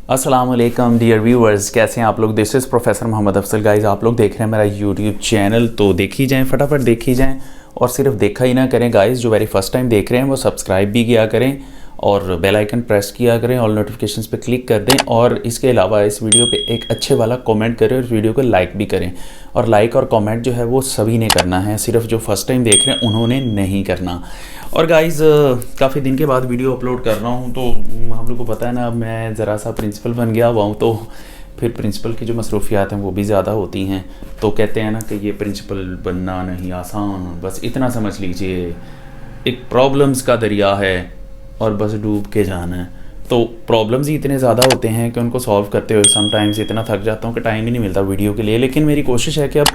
अस्सलाम वालेकुम dear viewers, कैसे हैं आप लोग। This is professor Mohammad Afsal. Guys, आप लोग देख रहे हैं मेरा यूट्यूब चैनल, तो देखी जाएं, फटाफट देखी जाएं। और सिर्फ देखा ही ना करें गाइस, जो वेरी फर्स्ट टाइम देख रहे हैं वो सब्सक्राइब भी किया करें और बेल आइकन प्रेस किया करें, ऑल नोटिफिकेशंस पे क्लिक कर दें। और इसके अलावा इस वीडियो पे एक अच्छे वाला कमेंट करें और इस वीडियो को लाइक भी करें। और लाइक और कमेंट जो है वो सभी ने करना है, सिर्फ जो फर्स्ट टाइम देख रहे हैं उन्होंने नहीं करना। और गाइज़, काफ़ी दिन के बाद वीडियो अपलोड कर रहा हूँ, तो हम लोग को पता है ना, मैं ज़रा सा प्रिंसिपल बन गया हुआ हूँ, तो फिर प्रिंसिपल की जो मसरूफियात हैं वो भी ज़्यादा होती हैं। तो कहते हैं ना कि ये प्रिंसिपल बनना नहीं आसान, बस इतना समझ लीजिए एक प्रॉब्लम्स का दरिया है और बस डूब के जाना है। तो प्रॉब्लम्स ही इतने ज़्यादा होते हैं कि उनको सॉल्व करते हुए समटाइम्स इतना थक जाता हूँ कि टाइम ही नहीं मिलता वीडियो के लिए। लेकिन मेरी कोशिश है कि अब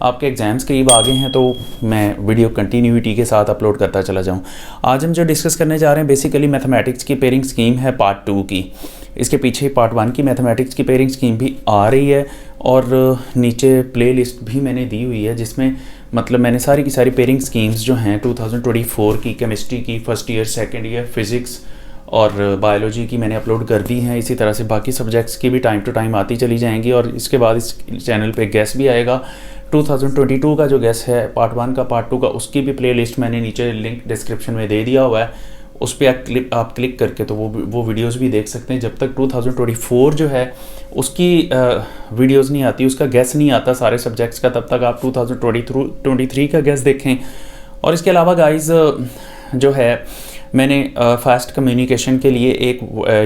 आपके एग्ज़ाम्स करीब आ गए हैं तो मैं वीडियो कंटिन्यूटी के साथ अपलोड करता चला जाऊँ। आज हम जो डिस्कस करने जा रहे हैं बेसिकली मैथमेटिक्स की पेयरिंग स्कीम है पार्ट 2 की। इसके पीछे पार्ट 1 की मैथमेटिक्स की पेयरिंग स्कीम भी आ रही है और नीचे प्ले लिस्ट भी मैंने दी हुई है, जिसमें मतलब मैंने सारी की सारी पेयरिंग स्कीम्स जो हैं 2024 की केमिस्ट्री की first year, second year, physics और बायोलॉजी की मैंने अपलोड कर दी हैं। इसी तरह से बाकी सब्जेक्ट्स की भी टाइम टू टाइम आती चली जाएंगी। और इसके बाद इस चैनल पे गेस्ट भी आएगा। 2022 का जो गेस्ट है पार्ट 1 का, पार्ट 2 का, उसकी भी प्लेलिस्ट मैंने नीचे लिंक डिस्क्रिप्शन में दे दिया हुआ है। उस पर आप क्लिक करके तो वो वीडियोस भी देख सकते हैं। जब तक 2024 जो है उसकी वीडियोस नहीं आती, उसका गेस्ट नहीं आता सारे सब्जेक्ट्स का, तब तक आप 2023 का गेस्ट देखें। और इसके अलावा गाइस जो है मैंने फास्ट कम्युनिकेशन के लिए एक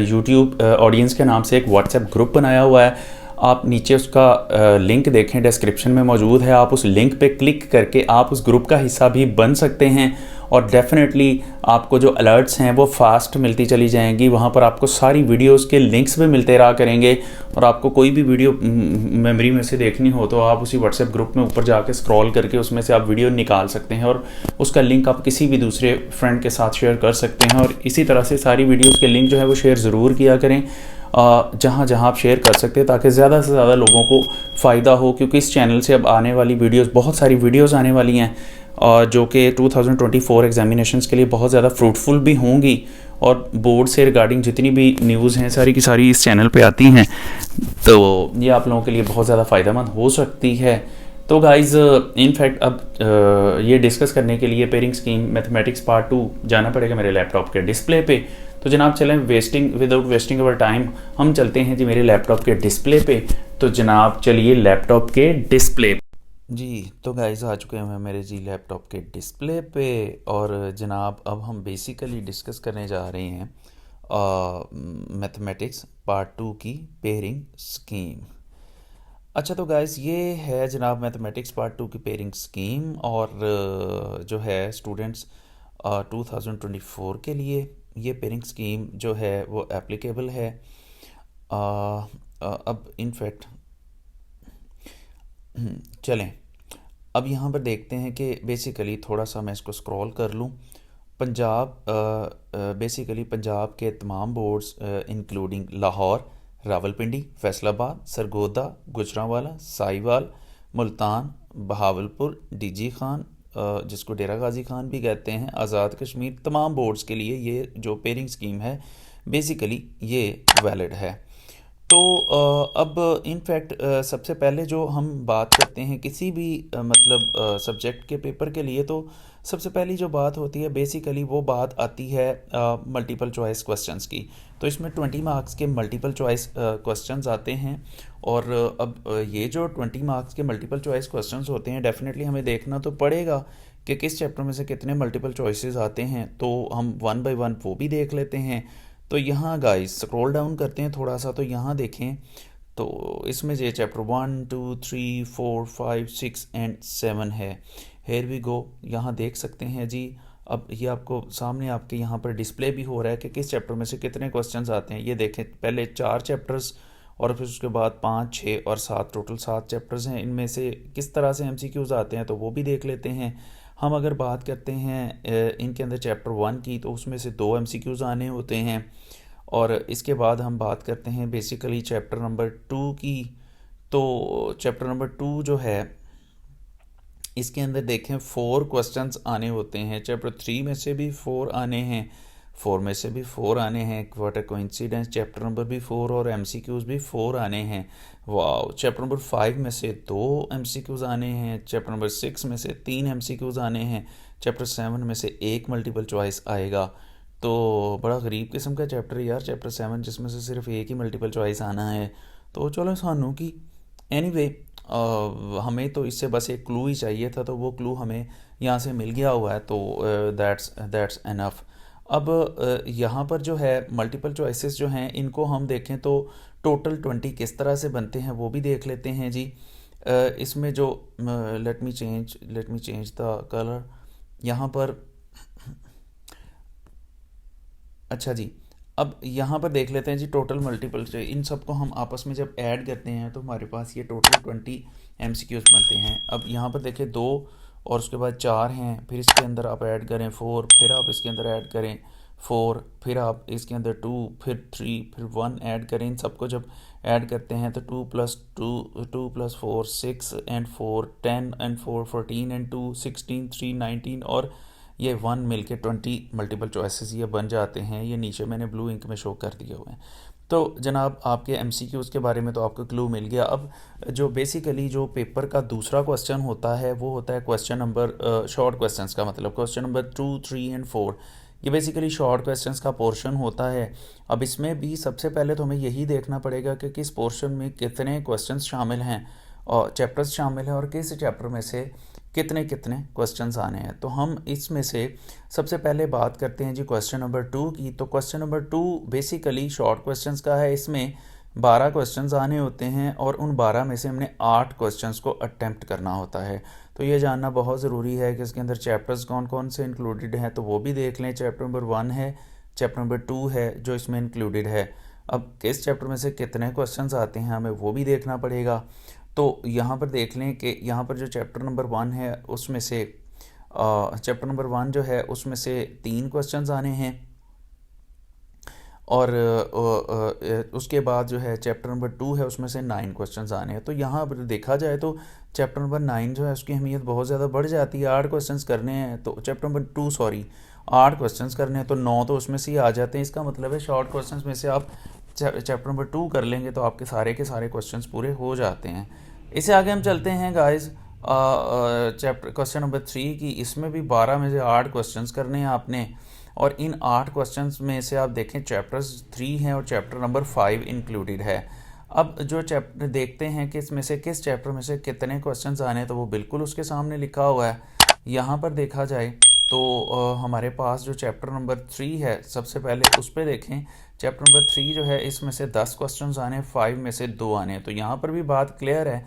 यूट्यूब ऑडियंस के नाम से एक व्हाट्सएप ग्रुप बनाया हुआ है। आप नीचे उसका लिंक देखें, डिस्क्रिप्शन में मौजूद है। आप उस लिंक पे क्लिक करके आप उस ग्रुप का हिस्सा भी बन सकते हैं और डेफिनेटली आपको जो अलर्ट्स हैं वो फास्ट मिलती चली जाएंगी। वहाँ पर आपको सारी वीडियोस के लिंक्स भी मिलते रहा करेंगे। और आपको कोई भी वीडियो मेमोरी में से देखनी हो तो आप उसी व्हाट्सएप ग्रुप में ऊपर जाके स्क्रॉल करके उसमें से आप वीडियो निकाल सकते हैं और उसका लिंक आप किसी भी दूसरे फ्रेंड के साथ शेयर कर सकते हैं। और इसी तरह से सारी वीडियोज़ के लिंक जो है वो शेयर ज़रूर किया करें जहाँ जहाँ आप शेयर कर सकते हैं, ताकि ज़्यादा से ज़्यादा लोगों को फ़ायदा हो। क्योंकि इस चैनल से अब आने वाली वीडियोस, बहुत सारी वीडियोस आने वाली हैं जो कि 2024 एग्जामिनेशंस के लिए बहुत ज़्यादा फ्रूटफुल भी होंगी। और बोर्ड से रिगार्डिंग जितनी भी न्यूज़ हैं सारी की सारी इस चैनल पे आती हैं, तो ये आप लोगों के लिए बहुत ज़्यादा फ़ायदेमंद हो सकती है। तो गाइज़, इनफैक्ट अब ये डिस्कस करने के लिए पेयरिंग स्कीम मैथमेटिक्स पार्ट 2 जाना पड़ेगा मेरे लैपटॉप के डिस्प्ले पे। तो जनाब चलें, विदाउट वेस्टिंग अवर टाइम हम चलते हैं जी मेरे लैपटॉप के डिस्प्ले पे। तो जनाब चलिए लैपटॉप के डिस्प्ले जी। तो गाइस आ चुके हैं मेरे जी लैपटॉप के डिस्प्ले पे। और जनाब अब हम बेसिकली डिस्कस करने जा रहे हैं मैथमेटिक्स पार्ट 2 की पेयरिंग स्कीम। अच्छा, तो गाइस ये है जनाब मैथमेटिक्स पार्ट 2 की पेयरिंग स्कीम। और जो है स्टूडेंट्स 2024 के लिए ये पेयरिंग स्कीम जो है वो एप्लीकेबल है। अब इनफैक्ट चलें, अब यहाँ पर देखते हैं कि बेसिकली थोड़ा सा मैं इसको स्क्रॉल कर लूँ। पंजाब बेसिकली पंजाब के तमाम boards including Lahore, Rawalpindi, Faisalabad, Sargodha, Gujranwala, Sahiwal, Multan, Bahawalpur, DG Khan जिसको डेरा गाजी खान भी कहते हैं, आज़ाद कश्मीर, तमाम बोर्ड्स के लिए ये जो पेयरिंग स्कीम है बेसिकली ये वैलिड है। तो अब इनफैक्ट सबसे पहले जो हम बात करते हैं किसी भी मतलब सब्जेक्ट के पेपर के लिए, तो सबसे पहली जो बात होती है बेसिकली वो बात आती है मल्टीपल चॉइस क्वेश्चंस की। तो इसमें 20 मार्क्स के मल्टीपल चॉइस क्वेश्चंस आते हैं। और अब ये जो 20 मार्क्स के मल्टीपल चॉइस क्वेश्चंस होते हैं, डेफिनेटली हमें देखना तो पड़ेगा कि किस चैप्टर में से कितने मल्टीपल चॉइसेस आते हैं। तो हम 1 बाय 1 वो भी देख लेते हैं। तो यहाँ गाइस स्क्रॉल डाउन करते हैं थोड़ा सा, तो यहाँ देखें तो इसमें ये चैप्टर 1, 2, 3, 4, 5, 6 एंड 7 है। हेयर वी गो, यहाँ देख सकते हैं जी। अब ये आपको सामने आपके यहाँ पर डिस्प्ले भी हो रहा है कि किस चैप्टर में से कितने क्वेश्चंस आते हैं। ये देखें, पहले 4 चैप्टर्स और फिर उसके बाद 5, 6 और 7, टोटल 7 चैप्टर्स हैं। इनमें से किस तरह से MCQs आते हैं तो वो भी देख लेते हैं। हम अगर बात करते हैं इनके अंदर चैप्टर 1 की, तो उसमें से 2 MCQs आने होते हैं। और इसके बाद हम बात करते हैं बेसिकली चैप्टर नंबर 2 की। तो चैप्टर नंबर 2 जो है इसके अंदर देखें 4 क्वेश्चंस आने होते हैं। चैप्टर 3 में से भी 4 आने हैं। 4 में से भी 4 आने हैं, what a coincidence, chapter number भी 4 और एमसीक्यूज़ भी 4 आने हैं, वाओ। चैप्टर नंबर 5 में से 2 एमसीक्यूज़ आने हैं, चैप्टर नंबर 6 में से 3 एमसीक्यूज़ आने हैं, चैप्टर 7 में से 1 मल्टीपल चॉइस आएगा। तो बड़ा गरीब किस्म का चैप्टर यार चैप्टर 7, जिसमें से सिर्फ एक ही मल्टीपल चॉइस आना है। तो चलो सानू की एनीवे हमें तो इससे बस एक क्लू ही चाहिए था, तो वो क्लू हमें यहाँ से मिल गया हुआ है, तो दैट्स एनफ। अब यहाँ पर जो है मल्टीपल चॉइसेस जो हैं इनको हम देखें तो टोटल 20 किस तरह से बनते हैं वो भी देख लेते हैं जी। इसमें जो let me change the colour यहाँ पर। अच्छा जी, अब यहाँ पर देख लेते हैं जी टोटल मल्टीपल, इन सबको हम आपस में जब ऐड करते हैं तो हमारे पास ये टोटल 20 एमसीक्यूज़ बनते हैं। अब यहाँ पर देखें 2 और उसके बाद 4 हैं, फिर इसके अंदर आप ऐड करें 4, फिर आप इसके अंदर ऐड करें 4, फिर आप इसके अंदर 2, फिर 3, फिर 1 ऐड करें। इन सबको जब ऐड करते हैं तो 2 + 4 6 एंड 4 10 एंड 4 14 एंड 2 16 3 19 और ये 1 मिलके 20 मल्टीपल चॉइसेस ये बन जाते हैं। ये नीचे मैंने ब्लू इंक में शो कर दिए हुए हैं। तो जनाब आपके एमसीक्यूज़ के बारे में तो आपको क्लू मिल गया। अब जो बेसिकली जो पेपर का दूसरा क्वेश्चन होता है वो होता है क्वेश्चन नंबर शॉर्ट क्वेश्चंस का मतलब क्वेश्चन नंबर 2, 3 एंड 4। ये बेसिकली शॉर्ट क्वेश्चंस का पोर्शन होता है। अब इसमें भी सबसे पहले तो हमें यही देखना पड़ेगा कि किस पोर्शन में कितने क्वेश्चंस शामिल हैं और चैप्टर्स शामिल हैं और किस चैप्टर में से कितने कितने क्वेश्चंस आने हैं। तो हम इसमें से सबसे पहले बात करते हैं जी क्वेश्चन नंबर 2 की। तो question number 2 basically short questions का है। इसमें 12 क्वेश्चंस आने होते हैं और उन 12 में से हमने 8 क्वेश्चंस को अटेम्प्ट करना होता है। तो ये जानना बहुत ज़रूरी है कि इसके अंदर चैप्टर्स कौन कौन से इंक्लूडेड हैं, तो वो भी देख लें। चैप्टर नंबर 1 है, चैप्टर नंबर 2 है जो इसमें इंक्लूडेड है। अब किस चैप्टर में से कितने क्वेश्चंस आते हैं हमें वो भी देखना पड़ेगा। तो यहाँ पर देख लें कि यहाँ पर जो चैप्टर नंबर 1 है उसमें से चैप्टर नंबर 1 जो है उसमें से 3 क्वेश्चंस आने हैं और उसके बाद जो है चैप्टर नंबर 2 है उसमें से 9 क्वेश्चंस आने हैं। तो यहाँ पर देखा जाए तो चैप्टर नंबर 9 जो है उसकी अहमियत बहुत ज़्यादा बढ़ जाती है। 8 क्वेश्चंस करने हैं तो चैप्टर नंबर 2 सॉरी 8 क्वेश्चंस करने हैं तो 9 तो उसमें से ही आ जाते हैं। इसका मतलब है शॉर्ट क्वेश्चंस में से आप चैप्टर नंबर 2 कर लेंगे तो आपके सारे के सारे क्वेश्चंस पूरे हो जाते हैं। इससे आगे हम चलते हैं गाइस चैप्टर क्वेश्चन नंबर 3 की। इसमें भी 12 में से 8 क्वेश्चंस करने हैं आपने और इन 8 क्वेश्चंस में से आप देखें चैप्टर्स 3 हैं और चैप्टर नंबर 5 इंक्लूडेड है। अब जो चैप्टर देखते हैं कि इसमें से किस चैप्टर में से कितने क्वेश्चंस आने हैं तो वो बिल्कुल उसके सामने लिखा हुआ है। यहाँ पर देखा जाए तो हमारे पास जो चैप्टर नंबर 3 है सबसे पहले उस पर देखें। चैप्टर नंबर 3 जो है इसमें से 10 क्वेश्चंस आने हैं, 5 में से 2 आने हैं। तो यहाँ पर भी बात क्लियर है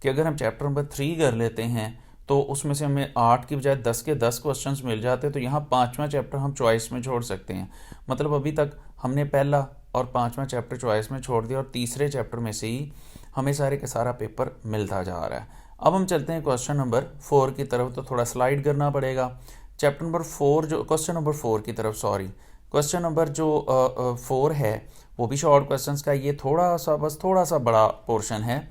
कि अगर हम चैप्टर नंबर 3 कर लेते हैं तो उसमें से हमें 8 की बजाय 10 के 10 क्वेश्चंस मिल जाते हैं। तो यहाँ 5वां चैप्टर हम चॉइस में छोड़ सकते हैं। मतलब अभी तक हमने पहला और 5वां चैप्टर चॉइस में छोड़ दिया और तीसरे चैप्टर में से ही हमें सारे का सारा पेपर मिलता जा रहा है। अब हम चलते हैं क्वेश्चन नंबर 4 की तरफ। तो थोड़ा स्लाइड करना पड़ेगा। चैप्टर नंबर 4 जो क्वेश्चन नंबर 4 की तरफ क्वेश्चन नंबर जो 4 है वो भी शॉर्ट क्वेश्चंस का। ये थोड़ा सा बड़ा पोर्शन है।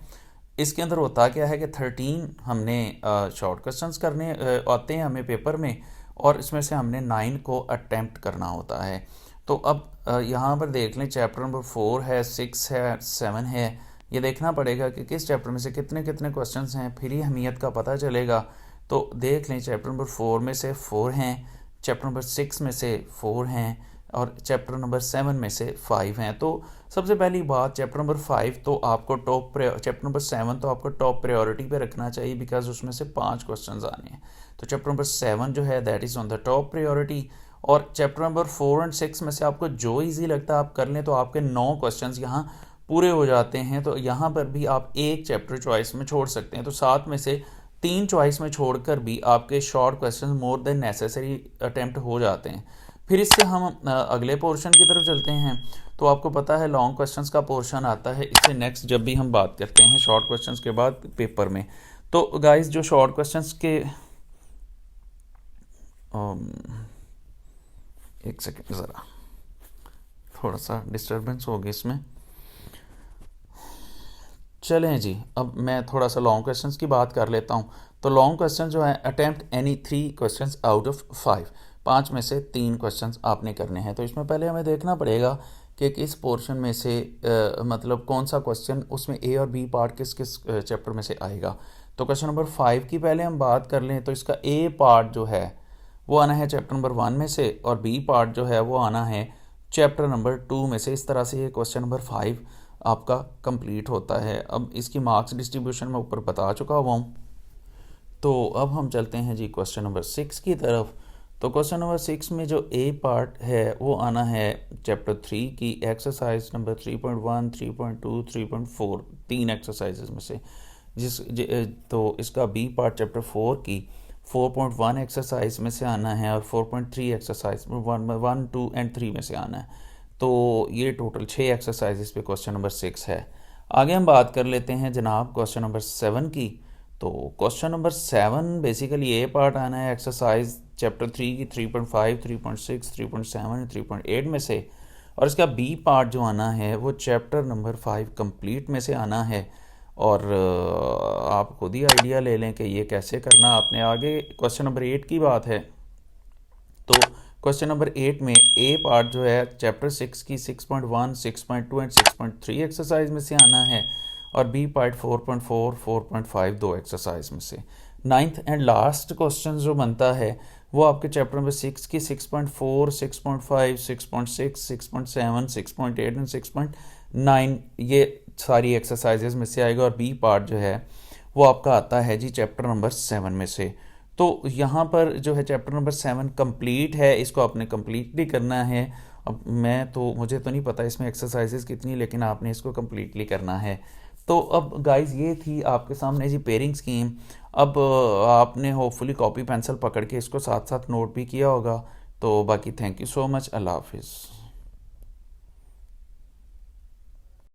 इसके अंदर होता क्या है कि 13 हमने शॉर्ट क्वेश्चंस करने आते हैं हमें पेपर में और इसमें से हमने 9 को अटेम्प्ट करना होता है। तो अब यहाँ पर देख लें चैप्टर नंबर 4 है, 6 है, 7 है। ये देखना पड़ेगा कि किस चैप्टर में से कितने कितने क्वेश्चंस हैं, फिर ही अहमियत का पता चलेगा। तो देख लें चैप्टर नंबर 4 में से 4 हैं, चैप्टर नंबर 6 में से 4 हैं और चैप्टर नंबर 7 में से 5 हैं। तो सबसे पहली बात चैप्टर नंबर 5 तो आपको चैप्टर नंबर 7 तो आपको टॉप प्रायोरिटी पे रखना चाहिए बिकॉज उसमें से 5 क्वेश्चंस आने हैं। तो चैप्टर नंबर 7 जो है that is on the top priority. और चैप्टर नंबर 4 एंड 6 में से आपको जो ईजी लगता है आप कर लें। तो आपके 9 क्वेश्चंस यहाँ पूरे हो जाते हैं। तो यहाँ पर भी आप एक चैप्टर चॉइस में छोड़ सकते हैं। तो 7 में से 3 चॉइस में छोड़कर भी आपके short question more than necessary attempt हो जाते हैं। फिर इससे हम अगले पोर्शन की तरफ चलते हैं। तो आपको पता है लॉन्ग क्वेश्चंस का पोर्शन आता है इससे नेक्स्ट जब भी हम बात करते हैं शॉर्ट क्वेश्चंस के बाद पेपर में। तो गाइस जो शॉर्ट क्वेश्चंस के एक सेकेंड ज़रा थोड़ा सा डिस्टर्बेंस हो गई इसमें। चलें जी, अब मैं थोड़ा सा लॉन्ग क्वेश्चंस की बात कर लेता हूँ। तो लॉन्ग क्वेश्चन जो है attempt any 3 questions out of 5। 5 में से 3 क्वेश्चंस आपने करने हैं। तो इसमें पहले हमें देखना पड़ेगा कि किस पोर्शन में से मतलब कौन सा क्वेश्चन उसमें ए और बी पार्ट किस किस चैप्टर में से आएगा। तो क्वेश्चन नंबर 5 की पहले हम बात कर लें तो इसका ए पार्ट जो है वो आना है चैप्टर नंबर 1 में से और बी पार्ट जो है वो आना है चैप्टर नंबर 2 में से। इस तरह से ये क्वेश्चन नंबर 5 आपका कंप्लीट होता है। अब इसकी मार्क्स डिस्ट्रीब्यूशन मैं ऊपर बता चुका हुआ हूँ। तो अब हम चलते हैं जी क्वेश्चन नंबर 6 की तरफ। तो क्वेश्चन नंबर 6 में जो ए पार्ट है वो आना है चैप्टर 3 की एक्सरसाइज नंबर 3.1, 3.2, 3.4 तीन एक्सरसाइजेज में से तो इसका बी पार्ट चैप्टर 4 की 4.1 एक्सरसाइज में से आना है और 4.3 एक्सरसाइज में 1, 2 एंड 3 में से आना है। तो ये टोटल 6 एक्सरसाइजेस पे क्वेश्चन नंबर 6 है। आगे हम बात कर लेते हैं जनाब क्वेश्चन नंबर 7 की। तो क्वेश्चन नंबर 7 बेसिकली ए पार्ट आना है एक्सरसाइज चैप्टर 3 की 3.5, 3.6, 3.7, 3.8 में से और इसका बी पार्ट जो आना है वो चैप्टर नंबर 5 कंप्लीट में से आना है। और आप खुद ही आइडिया ले लें कि ये कैसे करना आपने। आगे क्वेश्चन नंबर 8 की बात है तो क्वेश्चन नंबर 8 में ए पार्ट जो है चैप्टर 6 की 6.1, 6.2 एंड 6.3 एक्सरसाइज में से आना है और बी पार्ट 4.4, 4.5 दो एक्सरसाइज में से। 9th एंड लास्ट क्वेश्चन जो बनता है वो आपके चैप्टर नंबर 6 की 6.4, 6.5, 6.6, 6.7, 6.8 एंड 6.9 ये सारी एक्सरसाइजेज में से आएगा और बी पार्ट जो है वो आपका आता है जी चैप्टर नंबर 7 में से। तो यहाँ पर जो है चैप्टर नंबर 7 कंप्लीट है, इसको आपने कंप्लीटली करना है। अब मुझे तो नहीं पता इसमें एक्सरसाइजेज कितनी, लेकिन आपने इसको कंप्लीटली करना है। तो अब गाइस ये थी आपके सामने जी पेयरिंग स्कीम। अब आपने होपफुली कॉपी पेंसिल पकड़ के इसको साथ साथ नोट भी किया होगा। तो बाकी थैंक यू सो मच, अल्लाह हाफिज़।